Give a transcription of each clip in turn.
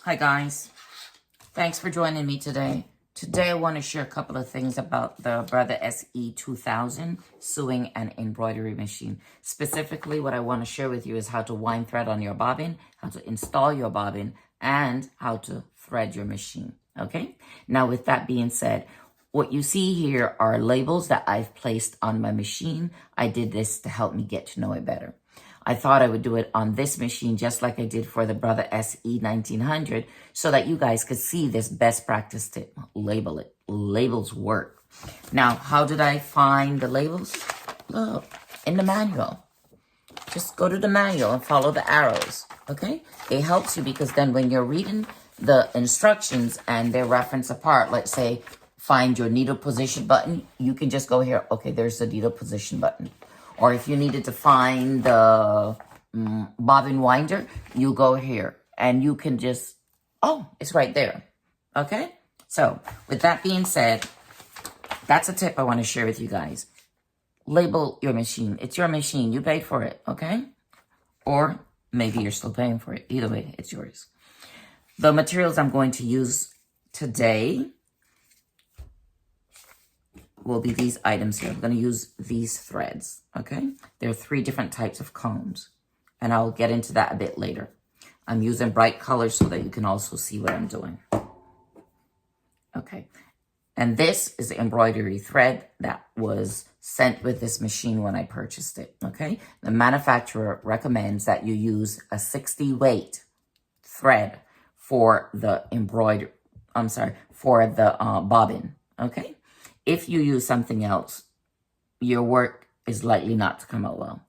Hi guys, thanks for joining me today. Today I want to share a couple of things about the Brother SE 2000 sewing and embroidery machine. Specifically, what I want to share with you is how to wind thread on your bobbin, how to install your bobbin, and how to thread your machine. Okay, now with that being said, what you see here are labels that I've placed on my machine. I did this to help me get to know it better. I thought I would do it on this machine just like I did for the Brother SE 1900 so that you guys could see this best practice tip. Label it. Labels work. Now, how did I find the labels? Look, in the manual. Just go to the manual and follow the arrows, okay? It helps you because then when you're reading the instructions and they're referenced apart, let's say, find your needle position button, you can just go here. Okay, there's the needle position button. Or if you needed to find the bobbin winder, you go here and you can just, oh, it's right there. Okay? So with that being said, that's a tip I want to share with you guys. Label your machine. It's your machine. You paid for it. Okay? Or maybe you're still paying for it. Either way, it's yours. The materials I'm going to use today will be these items here. I'm going to use these threads, okay? There are 3 different types of combs, and I'll get into that a bit later. I'm using bright colors so that you can also see what I'm doing. Okay, and this is the embroidery thread that was sent with this machine when I purchased it, okay? The manufacturer recommends that you use a 60 weight thread for the bobbin, okay? If you use something else, your work is likely not to come out well.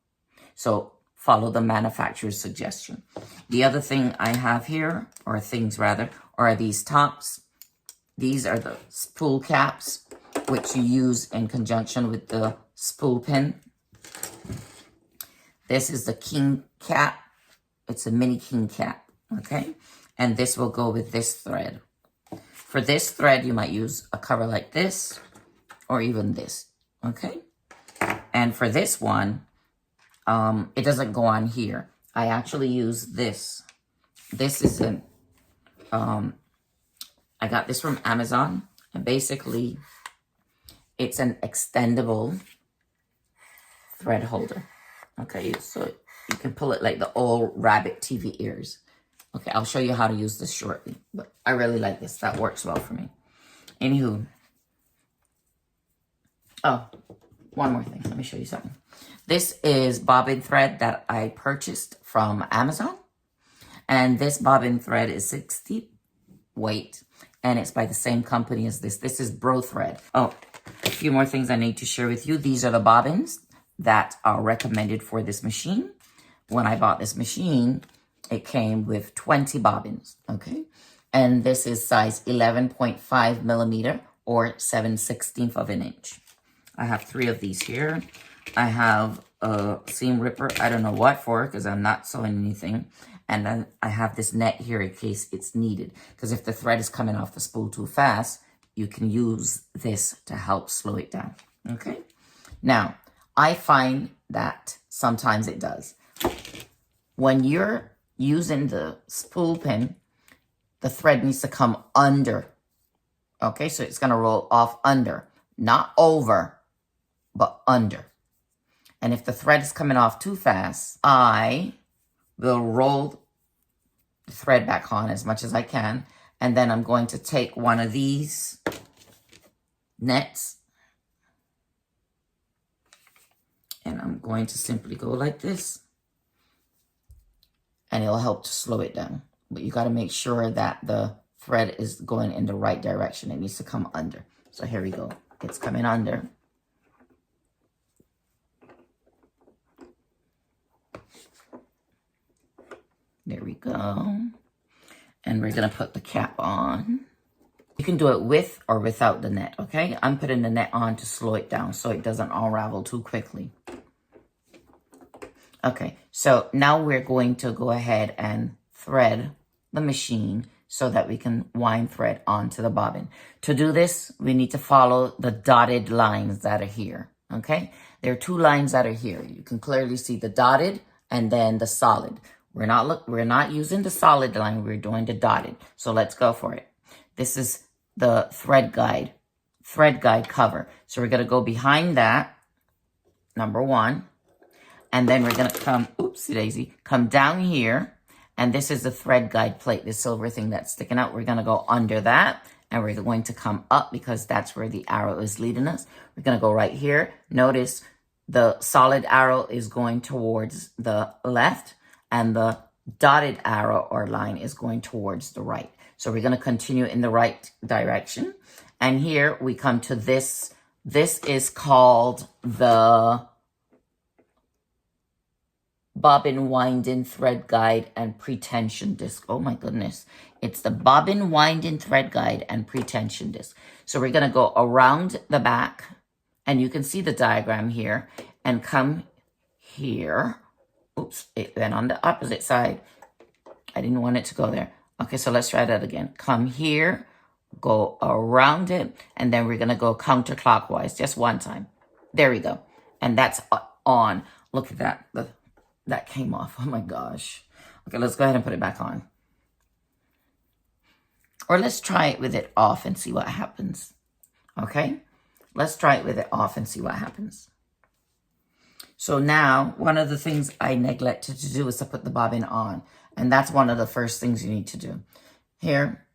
So follow the manufacturer's suggestion. The other thing I have here, or things rather, are these tops. These are the spool caps, which you use in conjunction with the spool pin. This is the king cap. It's a mini king cap, okay? And this will go with this thread. For this thread, you might use a cover like this, or even this, okay? And for this one, it doesn't go on here. I actually use this. This is I got this from Amazon, and basically, it's an extendable thread holder. Okay, so you can pull it like the old rabbit TV ears. Okay, I'll show you how to use this shortly, but I really like this. That works well for me. Anywho, oh, one more thing. Let me show you something. This is bobbin thread that I purchased from Amazon. And this bobbin thread is 60 weight. And it's by the same company as this. This is Bro Thread. Oh, a few more things I need to share with you. These are the bobbins that are recommended for this machine. When I bought this machine, it came with 20 bobbins, okay? And this is size 11.5 millimeter or 7/16 of an inch. I have 3 of these here. I have a seam ripper. I don't know what for because I'm not sewing anything. And then I have this net here in case it's needed. Because if the thread is coming off the spool too fast, you can use this to help slow it down. Okay? Now, I find that sometimes it does. When you're using the spool pin, the thread needs to come under. Okay? So it's going to roll off under. Not over, but under. And if the thread is coming off too fast, I will roll the thread back on as much as I can. And then I'm going to take one of these nets. And I'm going to simply go like this. And it'll help to slow it down. But you got to make sure that the thread is going in the right direction. It needs to come under. So here we go. It's coming under. There we go. And we're going to put the cap on. You can do it with or without the net, okay? I'm putting the net on to slow it down so it doesn't unravel too quickly. Okay, so now we're going to go ahead and thread the machine so that we can wind thread onto the bobbin. To do this, we need to follow the dotted lines that are here, okay? There are 2 lines that are here. You can clearly see the dotted and then the solid. We're not using the solid line. We're doing the dotted. So let's go for it. This is the thread guide cover. So we're going to go behind that, number 1. And then we're going to come, oopsie daisy, come down here. And this is the thread guide plate, the silver thing that's sticking out. We're going to go under that. And we're going to come up because that's where the arrow is leading us. We're going to go right here. Notice the solid arrow is going towards the left. And the dotted arrow or line is going towards the right. So we're going to continue in the right direction. And here we come to this. This is called the bobbin winding thread guide and pretension disc. Oh my goodness. It's the bobbin winding thread guide and pretension disc. So we're going to go around the back, and you can see the diagram here, and come here. Oops, it went on the opposite side. I didn't want it to go there. Okay, so let's try that again. Come here, go around it, and then we're going to go counterclockwise just one time. There we go. And that's on. Look at that. That came off. Oh my gosh. Okay, let's go ahead and put it back on. Or let's try it with it off and see what happens. Okay? Let's try it with it off and see what happens. So now, one of the things I neglected to do is to put the bobbin on. And that's one of the first things you need to do. Here,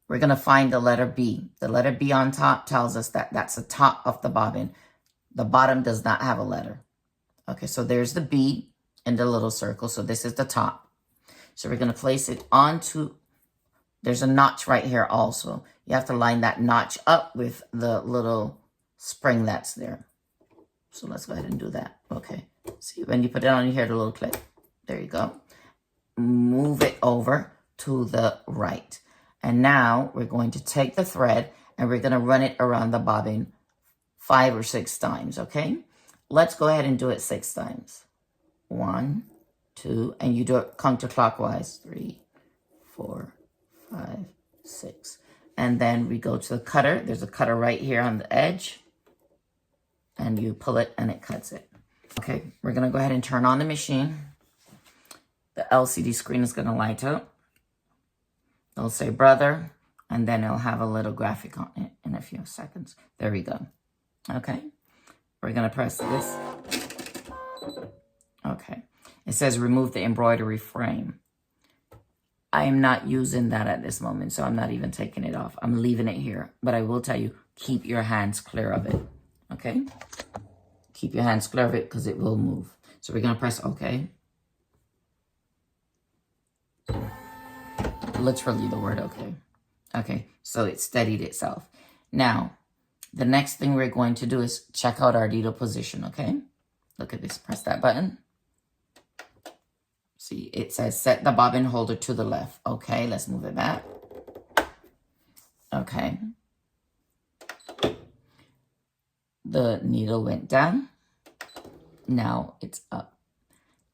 we're going to find the letter B. The letter B on top tells us that that's the top of the bobbin. The bottom does not have a letter. Okay, so there's the B in the little circle. So this is the top. So we're going to place it onto, there's a notch right here also. You have to line that notch up with the little spring that's there. So let's go ahead and do that. Okay. See, when you put it on, you hear the little click. There you go. Move it over to the right. And now we're going to take the thread and we're going to run it around the bobbin 5 or 6 times. Okay. Let's go ahead and do it 6 times. 1, 2, and you do it counterclockwise. 3, 4, 5, 6. And then we go to the cutter. There's a cutter right here on the edge. And you pull it and it cuts it. Okay, we're going to go ahead and turn on the machine. The LCD screen is going to light up. It'll say brother, and then it'll have a little graphic on it in a few seconds. There we go. Okay, we're going to press this. Okay, it says remove the embroidery frame. I am not using that at this moment, so I'm not even taking it off. I'm leaving it here, but I will tell you, keep your hands clear of it. Okay, keep your hands clear of it because it will move. So we're going to press OK. Literally the word OK. Okay, so it steadied itself. Now, the next thing we're going to do is check out our needle position, okay? Look at this. Press that button. See, it says set the bobbin holder to the left. Okay, let's move it back. Okay. The needle went down. Now it's up.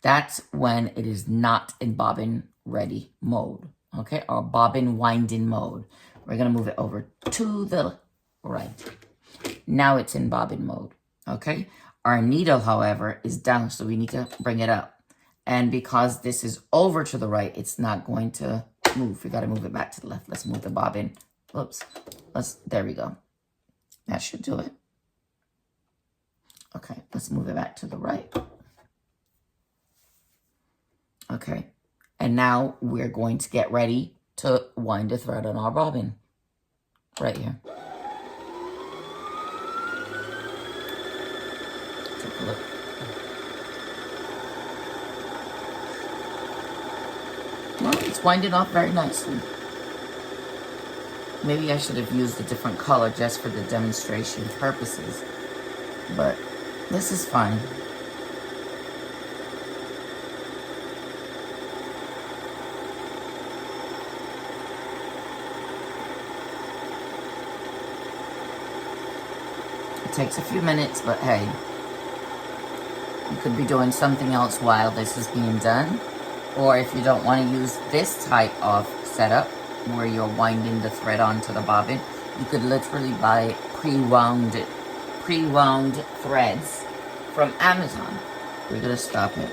That's when it is not in bobbin ready mode. Okay, or bobbin winding mode. We're going to move it over to the right. Now it's in bobbin mode. Okay, our needle, however, is down, so we need to bring it up. And because this is over to the right, it's not going to move. We got to move it back to the left. Let's move the bobbin. Whoops. There we go. That should do it. Okay, let's move it back to the right. Okay, and now we're going to get ready to wind the thread on our bobbin. Right here. Take a look. Well, it's winding off very nicely. Maybe I should have used a different color just for the demonstration purposes. But this is fine. It takes a few minutes, but hey, you could be doing something else while this is being done. Or if you don't want to use this type of setup where you're winding the thread onto the bobbin, you could literally buy pre-wound threads from Amazon. We're going to stop it.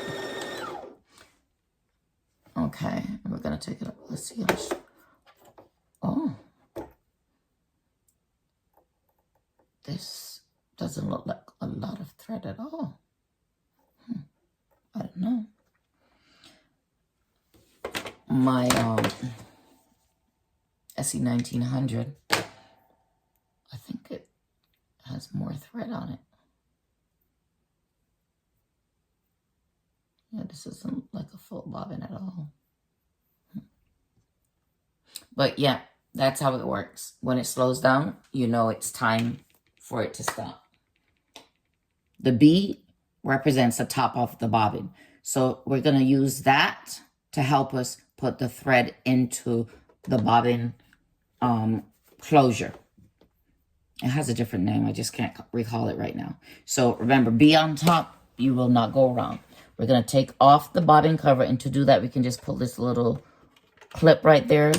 and we're going to take it up. Let's see. Oh. This doesn't look like a lot of thread at all. I don't know. My SE 1900, I think it has more thread on it. Yeah, this isn't like a full bobbin at all. But yeah, that's how it works. When it slows down, you know it's time for it to stop. The B represents the top of the bobbin. So we're going to use that to help us put the thread into the bobbin closure. It has a different name. I just can't recall it right now. So remember, B on top, you will not go around. We're going to take off the bobbin cover, and to do that, we can just pull this little clip right there,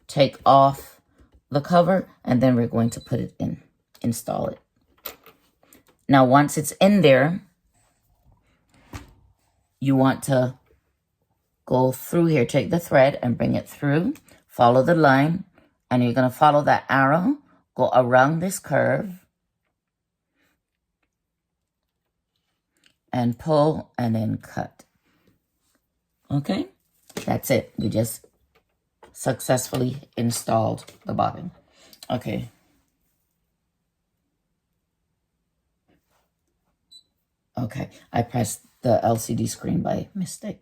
take off the cover, and then we're going to put it in, install it. Now, once it's in there, you want to go through here, take the thread and bring it through, follow the line, and you're going to follow that arrow, go around this curve, and pull, and then cut. Okay? That's it. We just successfully installed the bobbin. Okay. Okay, I pressed the LCD screen by mistake.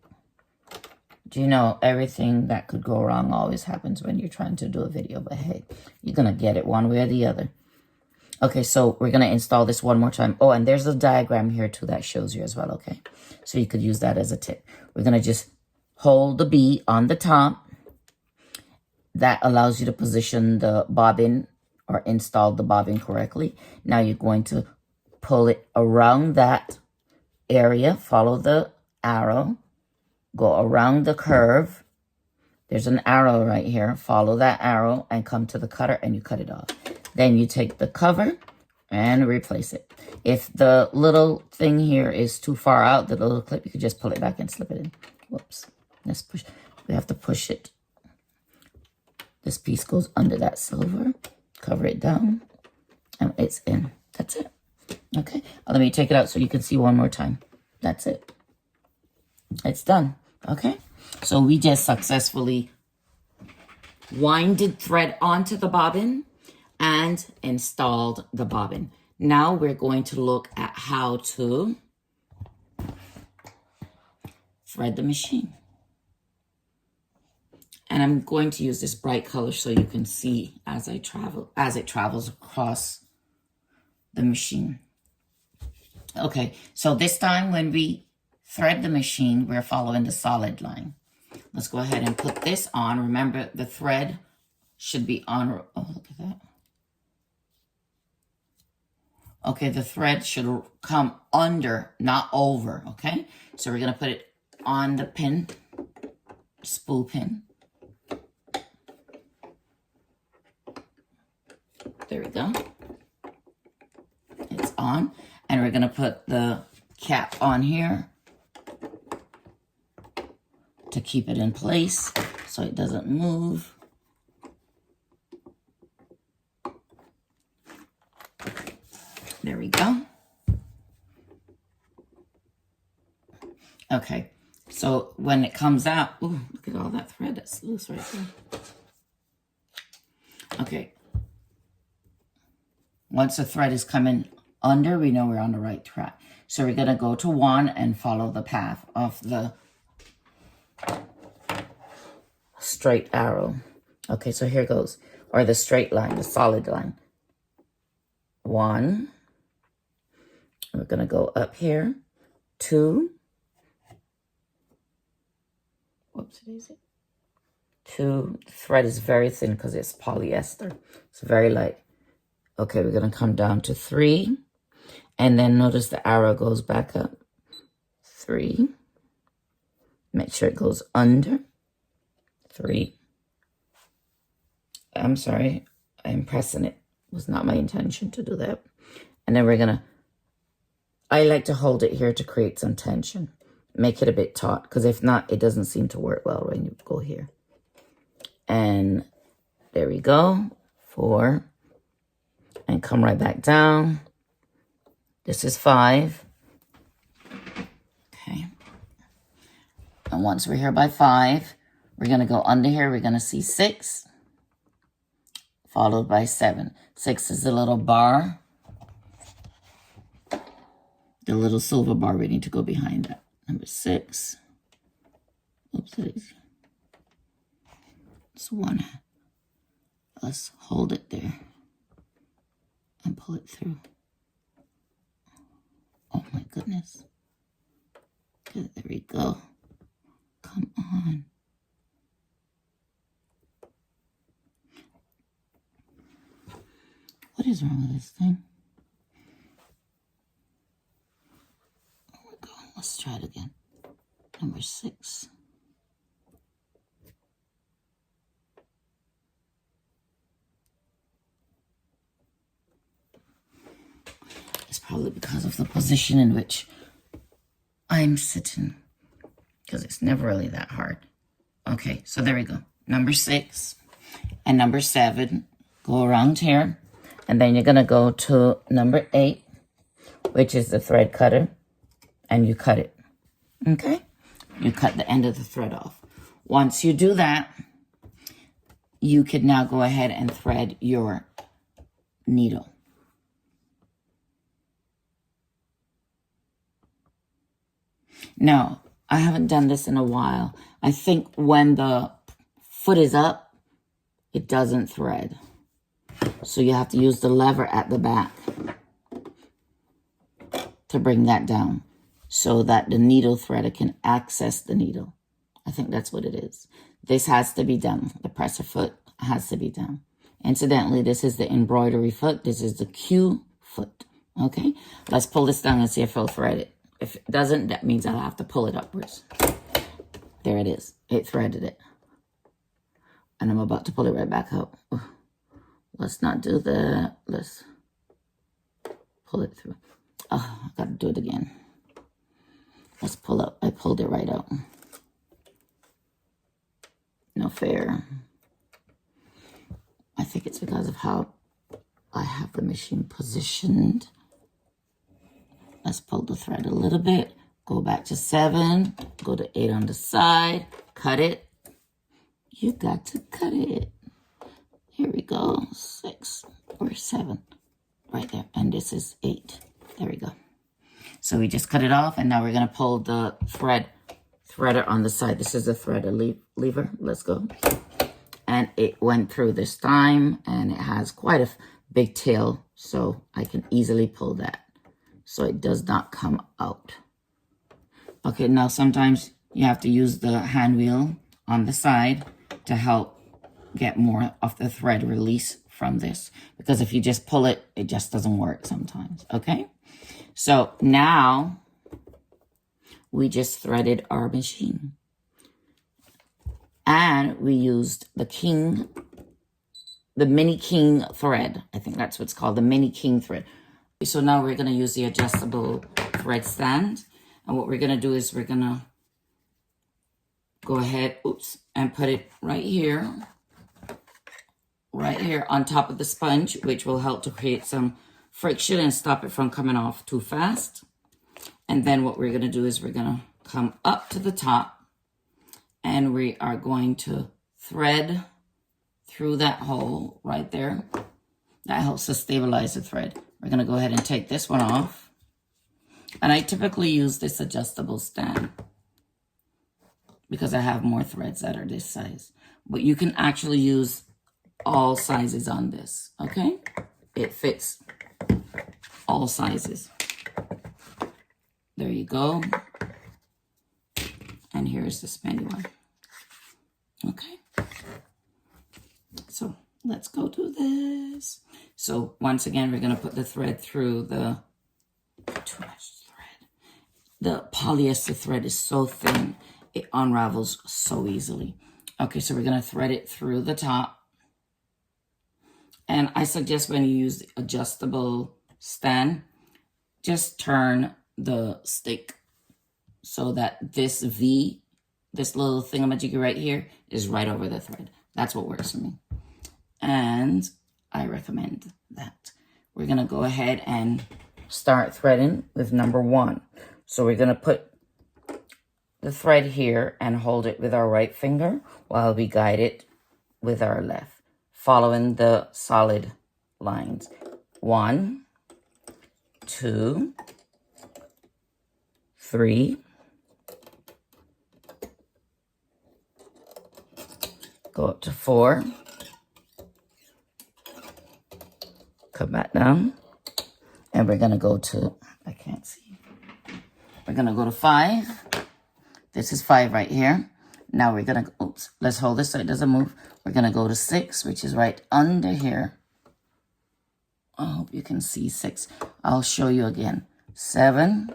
Do you know, everything that could go wrong always happens when you're trying to do a video, but hey, you're going to get it one way or the other. Okay, so we're going to install this one more time. Oh, and there's a diagram here too that shows you as well, okay? So you could use that as a tip. We're going to just hold the B on the top. That allows you to position the bobbin or install the bobbin correctly. Now you're going to pull it around that area, follow the arrow, go around the curve. There's an arrow right here. Follow that arrow and come to the cutter and you cut it off. Then you take the cover and replace it. If the little thing here is too far out, the little clip, you can just pull it back and slip it in. Whoops. Let's push. We have to push it. This piece goes under that silver. Cover it down. And it's in. That's it. Okay. Let me take it out so you can see one more time. That's it. It's done. Okay. So we just successfully winded thread onto the bobbin and installed the bobbin. Now we're going to look at how to thread the machine. And I'm going to use this bright color so you can see as it travels across the machine. Okay, so this time when we thread the machine, we're following the solid line. Let's go ahead and put this on. Remember, the thread should be on. Oh, look at that. Okay, the thread should come under, not over, okay? So we're going to put it on the pin, spool pin. There we go. It's on. And we're going to put the cap on here to keep it in place so it doesn't move. There we go. Okay, so when it comes out, ooh, look at all that thread that's loose right there. Okay. Once the thread is coming under, we know we're on the right track. So we're going to go to 1 and follow the path of the straight arrow. Okay, so here goes. Or the straight line, the solid line. 1. We're going to go up here. 2. Whoops, daisy. 2. The thread is very thin because it's polyester. It's very light. Okay, we're going to come down to 3. And then notice the arrow goes back up. 3. Make sure it goes under. 3. I'm sorry. I'm pressing it. It was not my intention to do that. And then we're going to, I like to hold it here to create some tension. make it a bit taut, because if not, it doesn't seem to work well when you go here. And there we go, 4, and come right back down. This is 5. Okay. And once we're here by 5, we're going to go under here. We're going to see 6, followed by 7. 6 is the little bar, the little silver bar. We need to go behind that. Number 6. Oops, it's 1. Let's hold it there and pull it through. Oh my goodness. Good, there we go. Come on. What is wrong with this thing? Oh my God, let's try it again. Number 6. It's probably because of the position in which I'm sitting, because it's never really that hard. Okay, so there we go. Number 6 and number 7 go around here, and then you're going to go to number 8, which is the thread cutter, and you cut it. Okay, you cut the end of the thread off. Once you do that, you could now go ahead and thread your needle. Now, I haven't done this in a while. I think when the foot is up, it doesn't thread. So you have to use the lever at the back to bring that down so that the needle threader can access the needle. I think that's what it is. This has to be done. The presser foot has to be done. Incidentally, this is the embroidery foot. This is the Q foot. Okay, let's pull this down and see if it'll thread it. If it doesn't, that means I'll have to pull it upwards. There it is. It threaded it. And I'm about to pull it right back out. Let's not do that. Let's pull it through. Oh, I gotta do it again. Let's pull up. I pulled it right out. No fair. I think it's because of how I have the machine positioned. Let's pull the thread a little bit. Go back to 7. Go to 8 on the side. Cut it. You got to cut it. Here we go. 6 or 7. Right there. And this is 8. There we go. So we just cut it off. And now we're going to pull the threader on the side. This is a threader lever. Let's go. And it went through this time. And it has quite a big tail. So I can easily pull that, so it does not come out. Okay, now sometimes you have to use the hand wheel on the side to help get more of the thread release from this. Because if you just pull it, it just doesn't work sometimes, okay? So now we just threaded our machine. And we used the mini king thread. I think that's what it's called, the mini king thread. So now we're going to use the adjustable thread stand. And what we're going to do is we're going to go ahead, and put it right here on top of the sponge, which will help to create some friction and stop it from coming off too fast. And then what we're going to do is we're going to come up to the top, and we are going to thread through that hole right there. That helps to stabilize the thread. We're going to go ahead and take this one off. And I typically use this adjustable stand because I have more threads that are this size. But you can actually use all sizes on this, okay? It fits all sizes. There you go. And here's the spenny one. Okay. So let's go do this. So once again, we're going to put the thread through the, too much thread. The polyester thread is so thin, it unravels so easily. Okay, so we're going to thread it through the top. And I suggest when you use the adjustable stand, just turn the stick so that this V, this little thingamajiggy right here, is right over the thread. That's what works for me. And I recommend that. We're going to go ahead and start threading with number 1. So we're going to put the thread here and hold it with our right finger while we guide it with our left, following the solid lines. 1, 2, 3, go up to 4, come back down, and we're going to go to, I can't see, we're going to go to 5. This is 5 right here. Now we're going to, oops, let's hold this so it doesn't move. We're going to go to 6, which is right under here. I hope you can see 6. I'll show you again. 7,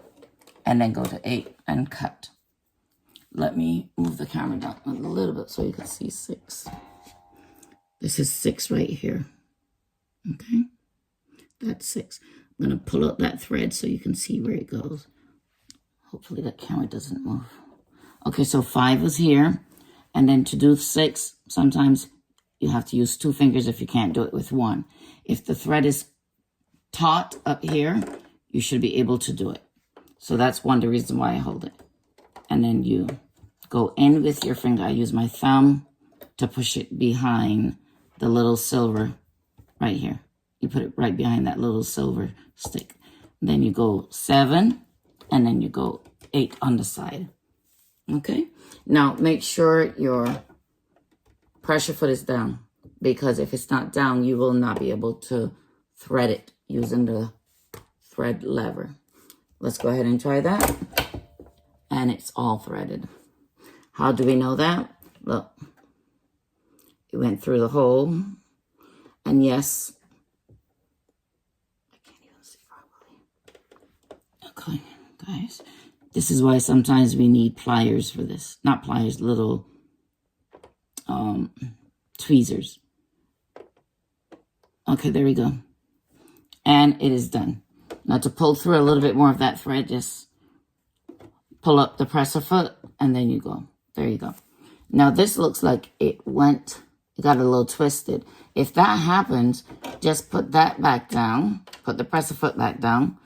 and then go to 8 and cut. Let me move the camera down a little bit so you can see 6. This is 6 right here. Okay? That's 6. I'm going to pull up that thread so you can see where it goes. Hopefully that camera doesn't move. Okay, so 5 is here. And then to do 6, sometimes you have to use 2 fingers if you can't do it with 1. If the thread is taut up here, you should be able to do it. So that's one of the reasons why I hold it. And then you go in with your finger. I use my thumb to push it behind the little silver right here. You put it right behind that little silver stick. And then you go 7, and then you go 8 on the side. Okay? Now, make sure your pressure foot is down, because if it's not down, you will not be able to thread it using the thread lever. Let's go ahead and try that. And it's all threaded. How do we know that? Look, it went through the hole. And yes, I can't even see properly. Okay, guys. This is why sometimes we need pliers for this. Not pliers, little tweezers. Okay, there we go. And it is done. Now to pull through a little bit more of that thread, just pull up the presser foot and then you go. There you go. Now this looks like it got a little twisted. If that happens, just put that back down. Put the presser foot back down.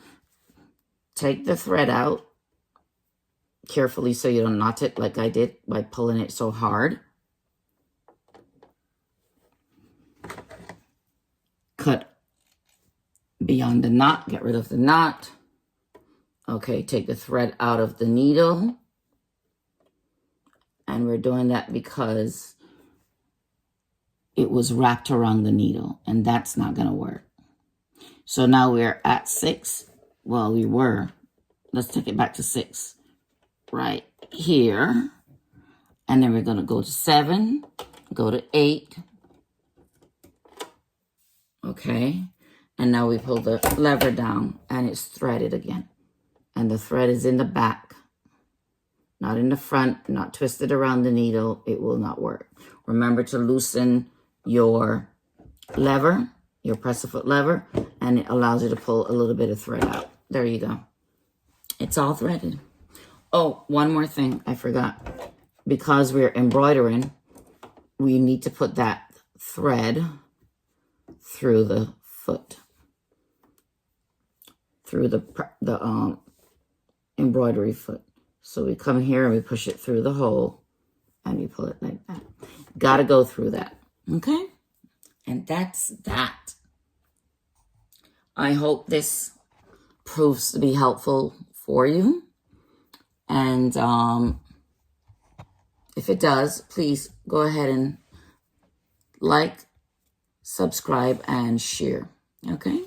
Take the thread out carefully so you don't knot it like I did by pulling it so hard. Cut beyond the knot, get rid of the knot. Okay, take the thread out of the needle. And we're doing that because it was wrapped around the needle, and that's not going to work. So now we're at 6. Well, we were. Let's take it back to 6. Right here. And then we're going to go to 7, go to 8. Okay. And now we pull the lever down and it's threaded again. And the thread is in the back, not in the front, not twisted around the needle. It will not work. Remember to loosen your lever, your presser foot lever, and it allows you to pull a little bit of thread out. There you go. It's all threaded. Oh, one more thing I forgot. Because we're embroidering, we need to put that thread through the foot, through the embroidery foot. So we come here and we push it through the hole and we pull it like that. Got to go through that. Okay? And that's that. I hope this proves to be helpful for you. And if it does, please go ahead and like, subscribe, and share. Okay?